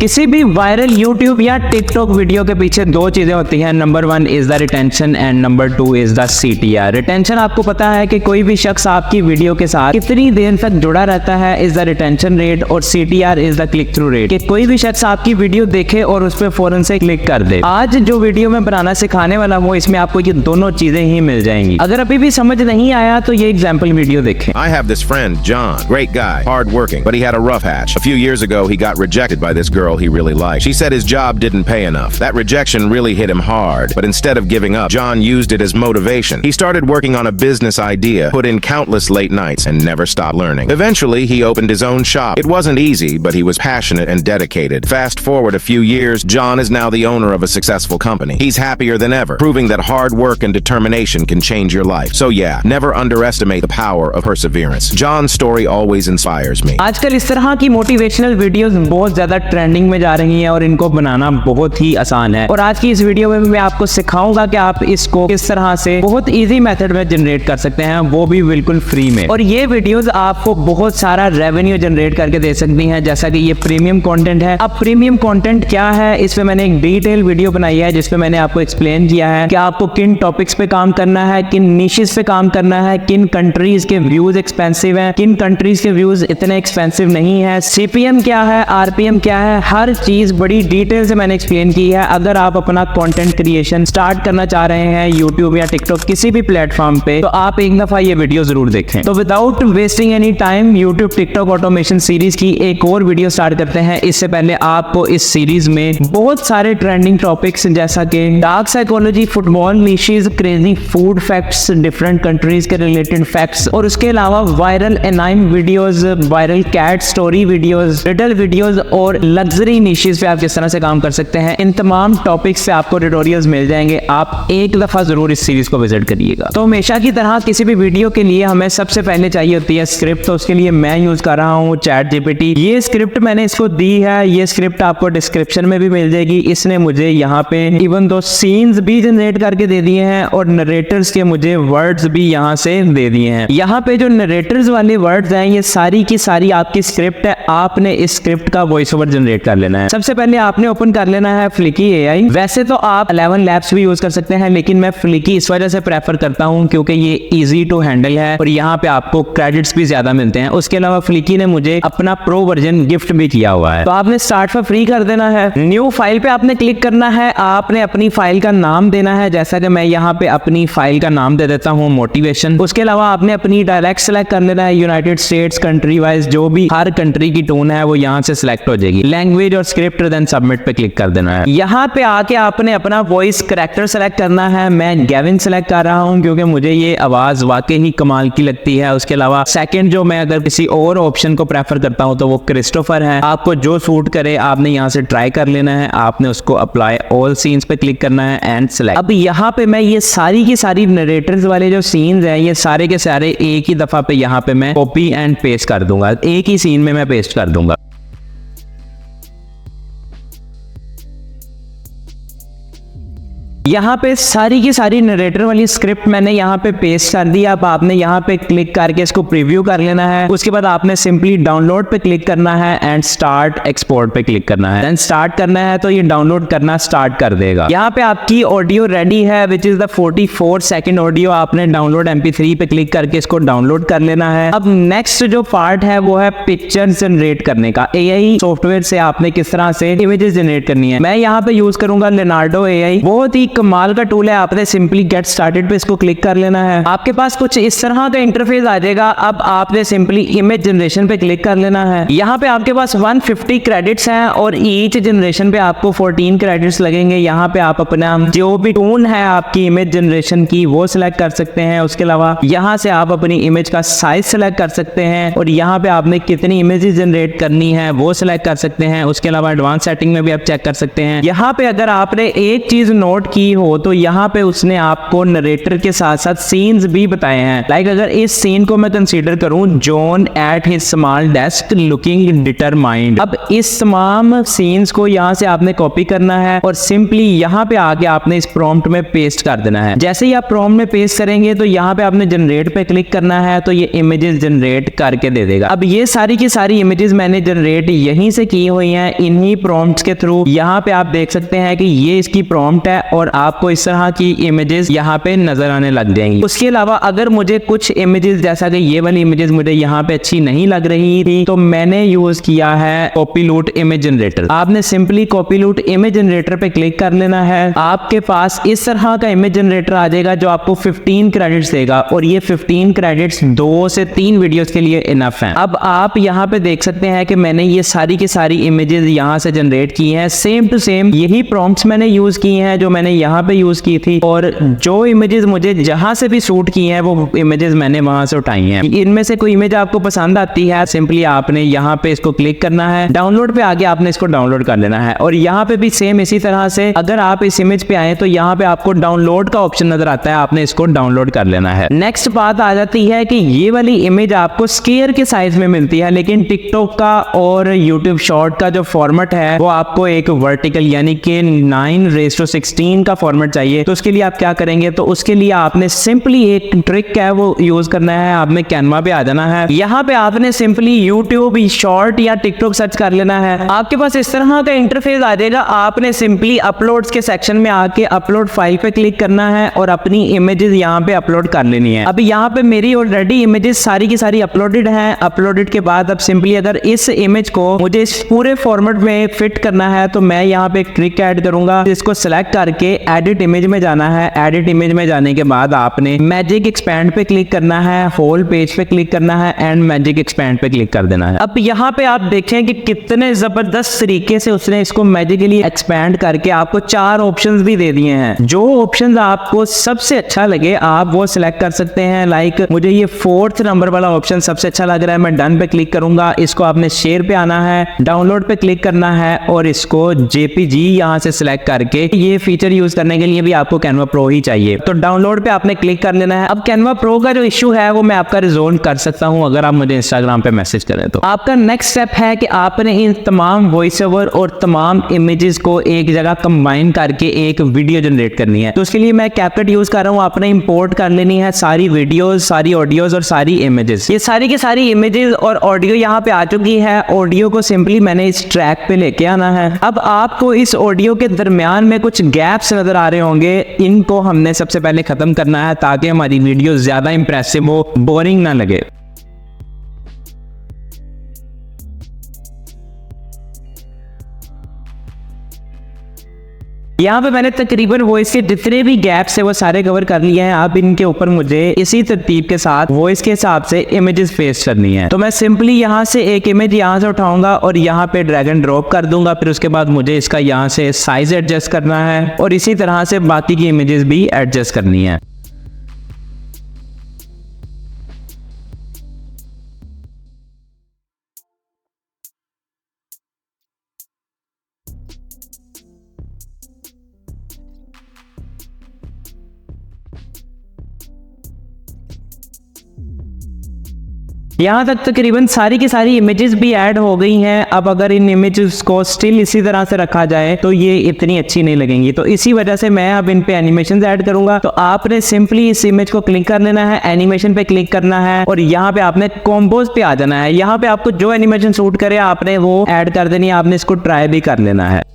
किसी भी viral YouTube या टिकटॉक वीडियो के पीछे दो चीजें होती हैं। Number 1 is the retention and number 2 is the CTR। Retention आपको पता है कि कोई भी शख्स आपकी वीडियो के साथ कितनी देर तक जुड़ा रहता है, इज द रिटेंशन रेट, और CTR is the click through rate, कि कोई भी शख्स आपकी वीडियो देखे और उस पर फौरन से क्लिक कर दे। आज जो वीडियो में बनाना सिखाने वाला हूँ, इसमें आपको ये दोनों चीजें ही मिल जाएंगी। अगर अभी भी समझ नहीं आया तो ये एग्जाम्पल वीडियो देखें। I have this friend, John. Great guy, hard working, but he had a rough patch. A few years ago, he got rejected by this girl he really liked. She said his job didn't pay enough. That rejection really hit him hard, but instead of giving up, John used it as motivation. He started working on a business idea, put in countless late nights, and never stopped learning. Eventually, he opened his own shop. It wasn't easy, but he was passionate and dedicated. Fast forward a few years, John is now the owner of a successful company. He's happier than ever, proving that hard work and determination can change your life. So yeah, never underestimate the power of perseverance. John's story always inspires me. आजकल इस तरह की motivational videos बहुत ज्यादा trending में जा रही हैं और इनको बनाना बहुत ही आसान है। और आज की इस वीडियो में मैं आपको सिखाऊंगा कि आप इसको किस तरह से बहुत इजी मेथड में जनरेट कर सकते हैं, वो भी बिल्कुल फ्री में। और ये वीडियोस आपको बहुत सारा रेवेन्यू जनरेट करके दे सकती हैं, जैसा कि ये प्रीमियम कंटेंट है। अब प्रीमियम कंटेंट क्या है, इस पे मैंने एक डिटेल वीडियो बनाई है जिसमें मैंने आपको एक्सप्लेन किया है कि आपको किन टॉपिक्स पे काम करना है, किन निशेस पे काम करना है, किन कंट्रीज के व्यूज एक्सपेंसिव हैं, किन कंट्रीज के व्यूज इतने एक्सपेंसिव नहीं है, CPM क्या है, RPM क्या है, हर चीज बड़ी डिटेल से मैंने एक्सप्लेन की है। अगर आप अपना कंटेंट क्रिएशन स्टार्ट करना चाह रहे हैं यूट्यूब या टिकटॉक किसी भी प्लेटफॉर्म पे, तो आप एक दफा ये वीडियो जरूर देखें। तो without wasting any time, YouTube TikTok automation series की एक और वीडियो स्टार्ट करते हैं। इससे पहले आपको इस सीरीज में बहुत सारे ट्रेंडिंग टॉपिक्स जैसा कि dark psychology, football niches, crazy food facts, different countries के रिलेटेड फैक्ट्स, और उसके अलावा viral anime videos, viral cat story videos, riddle videos और लग्जरी निशेस पे आप किस तरह से काम कर सकते हैं, इन तमाम टॉपिक्स से आपको ट्यूटोरियल्स मिल जाएंगे। आप एक दफा जरूर इस सीरीज को विजिट करिएगा। तो हमेशा की तरह किसी भी वीडियो के लिए हमें सबसे पहले चाहिए होती है स्क्रिप्ट। तो उसके लिए मैं यूज कर रहा हूँ ChatGPT। ये स्क्रिप्ट मैंने इसको दी है, ये स्क्रिप्ट आपको डिस्क्रिप्शन में भी मिल जाएगी। इसने मुझे यहाँ पे इवन दो सीन्स भी जनरेट करके दे दिए हैं और नरेटर्स के मुझे वर्ड्स भी यहाँ से दे दिए हैं। यहाँ पे जो नरेटर्स वाले वर्ड्स हैं, ये सारी की सारी आपकी स्क्रिप्ट है। आपने इस स्क्रिप्ट का वॉइस ओवर जनरेट कर लेना है। सबसे पहले आपने ओपन कर लेना है Flicky AI। वैसे तो आप 11 Labs भी यूज कर सकते हैं, लेकिन मैं Flicky इस वजह से प्रेफर करता हूं क्योंकि ये इजी टू हैंडल है और यहाँ पे आपको क्रेडिट्स भी ज्यादा मिलते हैं। उसके अलावा Flicky ने मुझे अपना प्रो वर्जन गिफ्ट भी किया हुआ है। तो आपने स्टार्ट फॉर फ्री कर देना है। न्यू फाइल पे आपने क्लिक करना है। आपने अपनी फाइल का नाम देना है, जैसा कि मैं यहाँ पे अपनी फाइल का नाम दे देता हूँ मोटिवेशन। उसके अलावा आपने अपनी डायलेक्ट सेलेक्ट कर लेना है, यूनाइटेड स्टेट्स, कंट्री वाइज, जो भी हर कंट्री की टोन है वो यहाँ से सिलेक्ट हो जाएगी। लैंग्वेज और स्क्रिप्ट, देन सबमिट पे क्लिक कर देना है। यहाँ पे आके आपने अपना वॉइस करैक्टर सेलेक्ट करना है। मैं गेविन सेलेक्ट कर रहा हूँ क्योंकि मुझे ये आवाज वाकई ही कमाल की लगती है। उसके अलावा सेकंड जो मैं अगर किसी और ऑप्शन को प्रेफर करता हूँ तो वो क्रिस्टोफर है। आपको जो सूट करे आपने यहाँ से ट्राई कर लेना है। आपने उसको अप्लाई ऑल सीन्स पे क्लिक करना है एंड सेलेक्ट। अब यहाँ पे मैं ये सारी की सारी नरेटर्स वाले जो सीन्स हैं, ये सारे के सारे एक ही दफा पे यहाँ पे मैं कॉपी एंड पेस्ट कर दूंगा। एक ही सीन में मैं पेस्ट कर दूंगा। यहाँ पे सारी की सारी नरेटर वाली स्क्रिप्ट मैंने यहाँ पे पेस्ट कर दी। अब आपने यहाँ पे क्लिक करके इसको प्रीव्यू कर लेना है। उसके बाद आपने सिंपली डाउनलोड पे क्लिक करना है एंड स्टार्ट एक्सपोर्ट पे क्लिक करना है। देन स्टार्ट करना है तो ये डाउनलोड करना स्टार्ट कर देगा। यहाँ पे आपकी ऑडियो रेडी है, which is the 44 second audio. आपने डाउनलोड MP3 पे क्लिक करके इसको डाउनलोड कर लेना है। अब नेक्स्ट जो पार्ट है वो है पिक्चर जनरेट करने का। AI सॉफ्टवेयर से आपने किस तरह से इमेजेस जनरेट करनी है। मैं यहाँ पे यूज करूंगा लेनार्डो AI। बहुत ही कमाल का टूल है। आपने सिंपली गेट स्टार्टेड पे इसको क्लिक कर लेना है। आपके पास कुछ इस तरह का इंटरफेस आ जाएगा। अब आपने सिंपली इमेज जनरेशन पे क्लिक कर लेना है। यहाँ पे आपके पास 150 क्रेडिट्स हैं और ईच जनरेशन पे आपको 14 क्रेडिट्स लगेंगे। यहाँ पे आप अपना जो भी टोन है आपकी इमेज जनरेशन की वो सिलेक्ट कर सकते हैं। उसके अलावा यहाँ से आप अपनी इमेज का साइज सिलेक्ट कर सकते हैं और यहाँ पे आपने कितनी इमेजेस जनरेट करनी है वो सिलेक्ट कर सकते हैं। उसके अलावा एडवांस सेटिंग में भी आप चेक कर सकते हैं। यहाँ पे अगर आपने एक चीज नोट की की हो तो यहाँ पे उसने आपको नरेटर के साथ साथ सीन्स भी बताए हैं। लाइक अगर इस सीन को मैं कंसीडर करूं, John at his small desk looking determined. अब इस तमाम सीन्स को यहाँ से आपने कॉपी करना है और सिंपली यहाँ पे आके आपने इस प्रॉम्प्ट में पेस्ट कर देना है। जैसे ही आप प्रॉम्प्ट में पेस्ट करेंगे तो यहाँ पे आपने जनरेट पे क्लिक करना है, तो ये इमेजेस जनरेट करके दे देगा। अब ये सारी की सारी इमेजेस मैंने जनरेट यहीं से की हुई हैं, इन्हीं प्रॉम्प्ट्स के थ्रू। यहाँ पे आप देख सकते हैं कि ये इसकी प्रॉम्प्ट है और आपको इस तरह की इमेजेस यहाँ पे नजर आने लग जाएंगी। उसके अलावा अगर मुझे कुछ इमेजेस, जैसा कि ये वाली इमेजेस मुझे यहाँ पे अच्छी नहीं लग रही थी, तो मैंने यूज किया है कॉपीलूट इमेज जनरेटर। आपने सिंपली कॉपीलूट इमेज जनरेटर पे क्लिक कर लेना है। आपके पास इस तरह का इमेज जनरेटर आ जाएगा जो आपको 15 क्रेडिट्स देगा और ये 15 क्रेडिट्स 2 से 3 वीडियोस के लिए इनफ हैं। अब आप यहाँ पे देख सकते हैं कि मैंने ये सारी की सारी इमेजेस यहाँ से जनरेट की हैं। सेम टू सेम यही प्रॉम्प्ट्स मैंने यूज की हैं जो मैंने यहाँ पे यूज की थी, और जो इमेजेस मुझे जहां से भी शूट की हैं वो इमेजेस मैंने वहां से उठाई हैं। इनमें से कोई इमेज आपको पसंद आती है, सिंपली आपने यहाँ पे इसको क्लिक करना है, डाउनलोड पे आके आपने इसको डाउनलोड कर लेना है। और यहाँ पे भी सेम इसी तरह से अगर आप इस इमेज पे आए तो यहाँ पे आपको डाउनलोड का ऑप्शन नजर आता है, आपने इसको डाउनलोड कर लेना है। नेक्स्ट बात आ जाती है कि ये वाली इमेज आपको स्क्वायर के साइज में मिलती है, लेकिन टिकटॉक का और यूट्यूब शॉर्ट का जो फॉर्मेट है वो आपको एक वर्टिकल यानी कि 9:16 का फॉर्मेट चाहिए। तो उसके लिए आप क्या करेंगे, तो उसके लिए आपने सिंपली एक ट्रिक है वो यूज करना है। आपने कैनवा पे आ जाना है, यहाँ पे आपने सिंपली यूट्यूब शॉर्ट या टिकटॉक सर्च कर लेना है। आपके पास इस तरह का इंटरफेस आ जाएगा। आपने सिंपली अपलोड्स के सेक्शन में आके अपलोड फाइल पे क्लिक करना है और अपनी इमेजेस यहाँ पे अपलोड कर लेनी है। अब यहाँ पे मेरी ऑलरेडी इमेजेस सारी की सारी अपलोडेड हैं। अपलोडेड के बाद अब सिंपली अगर इस इमेज को मुझे इस पूरे फॉर्मेट में फिट करना है तो मैं यहाँ पे एक ट्रिक ऐड करूंगा। इसको सेलेक्ट करके एडिट इमेज में जाना है। एडिट इमेज में जाने के बाद आपने मैजिक एक्सपैंड पे क्लिक करना है, होल पेज पे क्लिक करना है एंड मैजिक एक्सपैंड पे क्लिक कर देना है। अब यहाँ पे आप देखें कि कितने जबरदस्त तरीके से उसने इसको मैजिकली एक्सपैंड करके आपको 4 ऑप्शंस भी दे दिए हैं। जो ऑप्शंस आपको सबसे अच्छा लगे आप वो सिलेक्ट कर सकते हैं। लाइक मुझे ये 4th नंबर वाला ऑप्शन सबसे अच्छा लग रहा है, मैं डन पे क्लिक करूंगा। इसको आपने शेयर पे आना है, डाउनलोड पे क्लिक करना है और इसको जेपीजी यहाँ से सिलेक्ट करके, ये फीचर यूज करने के लिए भी आपको कैनवा प्रो ही चाहिए, तो डाउनलोड पे आपने क्लिक कर लेना है। अब कैनवा प्रो का जो इशू है वो मैं आपका रिजोल्व कर सकता हूँ अगर आप मुझे इंस्टाग्राम पे मैसेज करें। तो आपका नेक्स्ट स्टेप है कि आपने इन तमाम वॉइस ओवर और तमाम इमेजेस को एक जगह कंबाइन करके एक वीडियो जनरेट करनी है। तो उसके लिए मैं कैपकट यूज कर रहा हूँ। आपने इंपोर्ट कर लेनी है सारी वीडियोस, सारी ऑडियोज और सारी इमेजेस। ये सारी की सारी इमेजेस और ऑडियो यहाँ पे आ चुकी है। ऑडियो को सिंपली मैंने इस ट्रैक पे लेके आना है। अब आपको इस ऑडियो के दरमियान में कुछ गैप्स नजर आ रहे होंगे, इनको हमने सबसे पहले खत्म करना है ताकि हमारी वीडियो ज्यादा इंप्रेसिव हो, बोरिंग ना लगे। यहाँ पे मैंने तकरीबन वॉइस के जितने भी गैप्स है वो सारे कवर कर लिए हैं। अब इनके ऊपर मुझे इसी तरतीब के साथ वॉइस के हिसाब से इमेजेस पेस्ट करनी है। तो मैं सिंपली यहाँ से एक इमेज यहाँ से उठाऊंगा और यहाँ पे ड्रैग एंड ड्रॉप कर दूंगा। फिर उसके बाद मुझे इसका यहाँ से साइज एडजस्ट करना है और इसी तरह से बाकी की इमेजेस भी एडजस्ट करनी है। यहाँ तक तकरीबन सारी की सारी इमेजेस भी ऐड हो गई हैं। अब अगर इन इमेजेस को स्टिल इसी तरह से रखा जाए तो ये इतनी अच्छी नहीं लगेंगी, तो इसी वजह से मैं अब इन पे एनिमेशन ऐड करूंगा। तो आपने सिंपली इस इमेज को क्लिक कर लेना है, एनिमेशन पे क्लिक करना है और यहाँ पे आपने कॉम्बोज पे आ जाना है। यहाँ पे आपको जो एनिमेशन सूट करे आपने वो ऐड कर देनी है, आपने इसको ट्राई भी कर लेना है।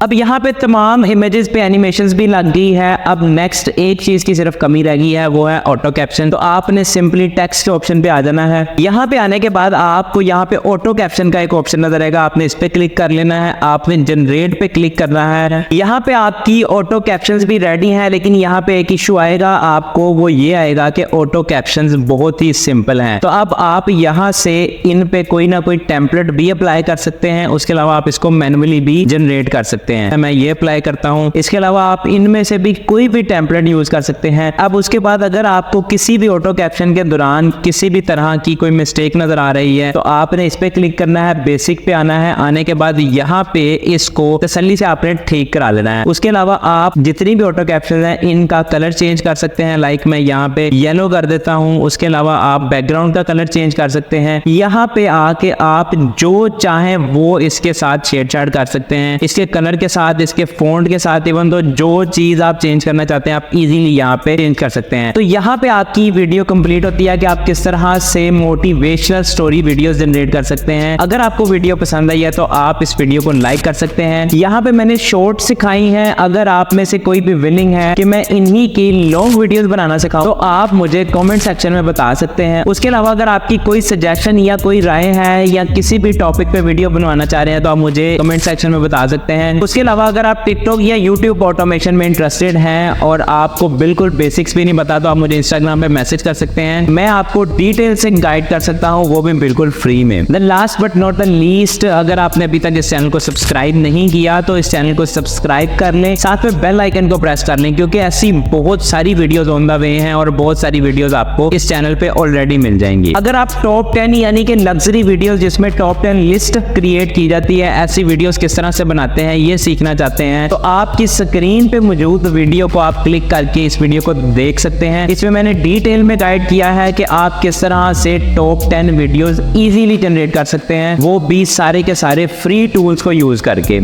अब यहाँ पे तमाम इमेजेस पे एनिमेशंस भी लग गई है। अब नेक्स्ट एक चीज की सिर्फ कमी रह गई है, वो है ऑटो कैप्शन। तो आपने सिंपली टेक्स्ट के ऑप्शन पे आ जाना है। यहाँ पे आने के बाद आपको यहाँ पे ऑटो कैप्शन का एक ऑप्शन नजर आएगा, आपने इस पे क्लिक कर लेना है। आपने जनरेट पे क्लिक करना है। यहाँ पे आपकी ऑटो कैप्शंस भी रेडी हैं, लेकिन यहाँ पे एक इशू आएगा आपको, वो ये आएगा कि ऑटो कैप्शंस बहुत ही सिंपल हैं। तो अब आप यहाँ से इन पे कोई ना कोई टेम्पलेट भी अप्लाई कर सकते हैं। उसके अलावा आप इसको मैनुअली भी जनरेट कर सकते हैं। सकते हैं। मैं ये अप्लाई करता हूँ। इसके अलावा आप इनमें से भी कोई भी टेम्पलेट यूज कर सकते हैं। अब उसके बाद अगर आपको किसी भी ऑटो कैप्शन के दौरान किसी भी तरह की कोई मिस्टेक नजर आ रही है तो आपने इस पे क्लिक करना है, बेसिक पे आना है। आने के बाद यहाँ पे इसको तसल्ली से आपने ठीक करा लेना है। उसके अलावा आप जितनी भी ऑटो कैप्शन है इनका कलर चेंज कर सकते हैं। लाइक मैं यहाँ पे येलो कर देता हूँ। उसके अलावा आप बैकग्राउंड का कलर चेंज कर सकते हैं। यहाँ पे आके आप जो चाहें वो इसके साथ छेड़छाड़ कर सकते हैं, इसके कलर के साथ, इसके फॉन्ट के साथ। इवन तो जो चीज आप चेंज करना चाहते हैं आप इजीली यहाँ पे चेंज कर सकते हैं। तो यहाँ पे आपकी वीडियो कंप्लीट होती है कि आप किस तरह से मोटिवेशनल स्टोरी वीडियोस जनरेट कर सकते हैं। अगर आपको वीडियो पसंद आई है तो आप इस वीडियो को लाइक कर सकते हैं। यहाँ पे मैंने शॉर्ट सिखाई हैं। अगर आप में से कोई भी विलिंग है कि मैं इन्हीं की लॉन्ग वीडियोस बनाना सिखाऊं तो आप मुझे कमेंट सेक्शन में बता सकते हैं। उसके अलावा अगर आपकी कोई सजेशन या कोई राय है या किसी भी टॉपिक पे वीडियो बनवाना चाह रहे हैं तो आप मुझे कमेंट सेक्शन में बता सकते हैं। उसके अलावा अगर आप टिकटॉक या यूट्यूब ऑटोमेशन में इंटरेस्टेड हैं और आपको बिल्कुल बेसिक्स भी नहीं पता तो आप मुझे इंस्टाग्राम पे मैसेज कर सकते हैं। मैं आपको डिटेल से गाइड कर सकता हूँ, वो भी बिल्कुल फ्री में। The last but not the least, अगर आपने अभी तक इस चैनल को सब्सक्राइब नहीं किया तो इस चैनल को सब्सक्राइब कर लें, साथ में बेल आइकन को प्रेस कर लें क्योंकि ऐसी बहुत सारी वीडियोस ऑन द वे हैं और बहुत सारी वीडियोस आपको इस चैनल पे ऑलरेडी मिल जाएंगी। अगर आप टॉप 10 यानी कि लग्जरी वीडियोस जिसमें टॉप 10 लिस्ट क्रिएट की जाती है, ऐसी वीडियोस किस तरह से बनाते हैं ये सीखना चाहते हैं तो आपकी स्क्रीन पे मौजूद वीडियो को आप क्लिक करके इस वीडियो को देख सकते हैं। इसमें मैंने डिटेल में गाइड किया है कि आप किस तरह से टॉप 10 वीडियोस इजीली जनरेट कर सकते हैं, वो भी सारे के सारे फ्री टूल्स को यूज करके।